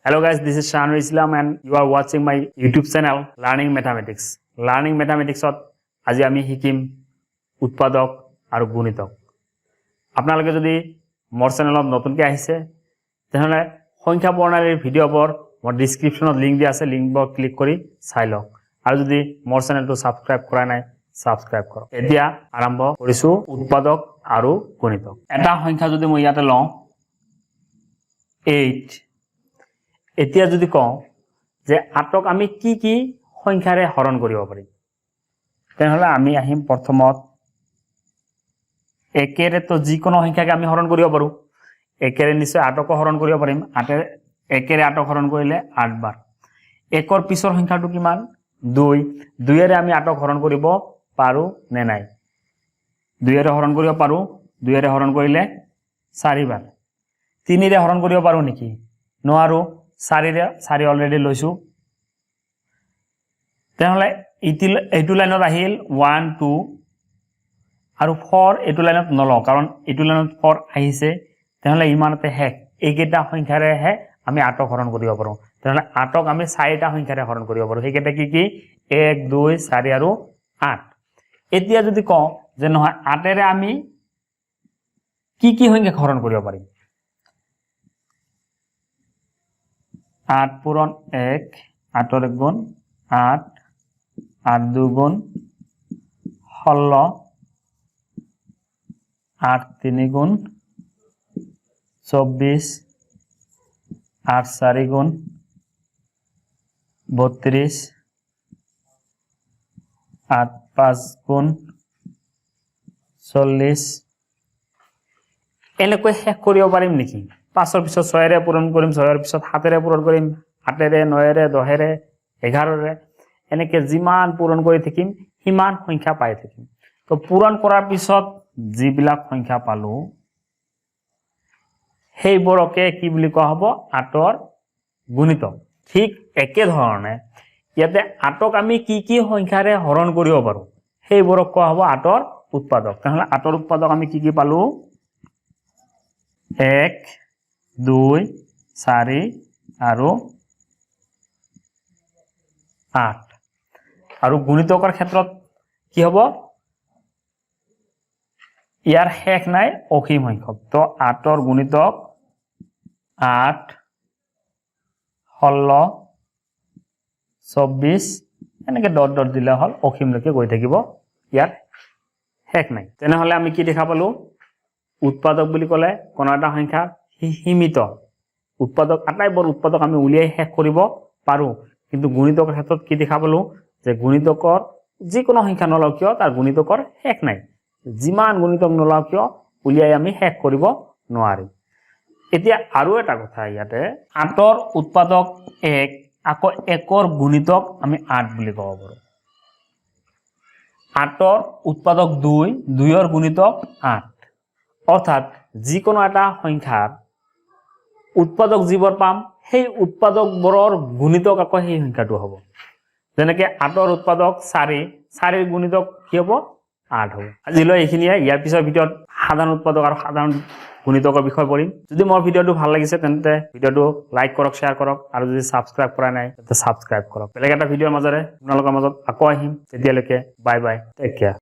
Hello guys, this is Shanur Islam and you are watching my YouTube channel Learning Mathematics. Learning Mathematics আজি আমি শিকিম উৎপাদক আৰু গুণিতক। আপোনালোকে যদি মোৰ চেনেলত নতুনকৈ আহিছে তেহলে সংখ্যা প্ৰণালীৰ ভিডিঅ'বোৰ মোৰ ডেসক্ৰিপচনত লিংক দিয়া আছে, লিংকবোৰ ক্লিক কৰি চাই লওক। আৰু যদি মোৰ চেনেলটো সাবস্ক্ৰাইব কৰা নাই সাবস্ক্ৰাইব কৰক। এতিয়া আৰম্ভ কৰিছো উৎপাদক আৰু গুণিতক। এটা সংখ্যা যদি মই ইয়াতে লওঁ 8, এতিয়া যদি কওঁ যে 8ক আমি কি কি সংখ্যাৰে হৰণ কৰিব পাৰিম তেনেহলে আমি আহিম প্ৰথমত একেৰে তো যিকোনো সংখ্যাকে আমি হৰণ কৰিব পাৰো। একেৰে নিশ্চয় 8ক হৰণ কৰিব পাৰিম। একেৰে 8ক হৰণ কৰিলে 8 বাৰ। একৰ পিছৰ সংখ্যাটো কিমান 2, 2ৰে আমি 8ক হৰণ কৰিব পাৰো নে নাই? 2ৰে হৰণ কৰিব পাৰো। 2ৰে হৰণ কৰিলে 4 বাৰ। 3ৰে হৰণ কৰিব পাৰো নেকি? নোৱাৰো। 4 অলৰেডি লৈছো। তেনেহলে এইটো লাইনত আহিল 1 2 আৰু 4 এইটো লাইনত নলওঁ কাৰণ এইটো লাইনত 4 আহিছে। তেনেহলে ইমানতে হেক এইকেইটা সংখ্যাৰেহে আমি 8ক হৰণ কৰিব পাৰো। তেনেহলে 8ক আমি 4টা সংখ্যাৰে হৰণ কৰিব পাৰো। সেইকেইটা কি কি 1 2 4 আৰু 8। এতিয়া যদি কওঁ যে নহয় 8ৰে আমি কি কি সংখ্যাক হৰণ কৰিব পাৰিম? 8 পূৰণ 1, 8ৰ 1 গুণ 8, 8 2 গুণ 16, 8 3 গুণ 24, 8 4 গুণ 32, 8 5 গুণ 40। এনেকৈ শেষ কৰিব পাৰিম নেকি? 5ৰ পিছত 6ৰে পূৰণ কৰিম, 6ৰ পিছত 7ৰে পূৰণ কৰিম, 8ৰে 9ৰে 10ৰে 11ৰে এনেকৈ যিমান পূৰণ কৰি থাকিম সিমান সংখ্যা পাই থাকিম। তো পূৰণ কৰাৰ পিছত যিবিলাক সংখ্যা পালো সেইবোৰকে কি বুলি কোৱা হ'ব? 8ৰ গুণিতক। ঠিক একে ধৰণে ইয়াতে 8ক আমি কি কি সংখ্যাৰে হৰণ কৰিব পাৰো সেইবোৰক কোৱা হ'ব 8ৰ উৎপাদক। তেনেহলে 8ৰ উৎপাদক আমি কি কি পালো? 1 2 4 আৰু 8। আৰু গুণিতকৰ ক্ষেত্ৰত কি হ'ব? ইয়াৰ শেষ নাই, অসীম সংখ্যক। তো 8ৰ গুণিতক 8 16 24 এনেকে ডট ডট দিলে হল, অসীমলৈকে গৈ থাকিব, ইয়াৰ শেষ নাই। তেনেহলে আমি কি দেখা পালো? উৎপাদক বুলি ক'লে কোনো এটা সংখ্যা সীমিত। উৎপাদক আটাইবোৰ উৎপাদক আমি উলিয়াই শেষ কৰিব পাৰো। কিন্তু গুণিতকৰ ক্ষেত্ৰত কি দেখা পালো যে গুণিতকৰ যিকোনো সংখ্যা নলও কিয় তাৰ গুণিতকৰ শেষ নাই। যিমান গুণিতক নলও কিয় উলিয়াই আমি শেষ কৰিব নোৱাৰিম। এতিয়া আৰু এটা কথা, ইয়াতে 8ৰ উৎপাদক 1 আকৌ 1ৰ গুণিতক আমি 8 বুলি ক'ব পাৰো। 8ৰ উৎপাদক 2, 2ৰ গুণিতক 8। অৰ্থাৎ যিকোনো এটা সংখ্যাৰ উৎপাদক যিবোৰ পাম সেই উৎপাদকবোৰৰ গুণিতক আকৌ সেই সংখ্যাটো হ'ব। যেনেকৈ 8ৰ উৎপাদক 4, 4ৰ গুণিতক কি হ'ব? 8 হ'ব। আজিলৈ এইখিনিয়ে। ইয়াৰ পিছৰ ভিডিঅ'ত সাধাৰণ উৎপাদক আৰু সাধাৰণ গুণিতকৰ বিষয়ে পঢ়িম। যদি মোৰ ভিডিঅ'টো ভাল লাগিছে তেন্তে ভিডিঅ'টো লাইক কৰক, শ্বেয়াৰ কৰক আৰু যদি সাবস্ক্ৰাইব কৰা নাই তেন্তে সাবস্ক্ৰাইব কৰক। বেলেগ এটা ভিডিঅ'ৰ মাজেৰে আপোনালোকৰ মাজত আকৌ আহিম। তেতিয়ালৈকে বাই বাই, টেক কেয়াৰ।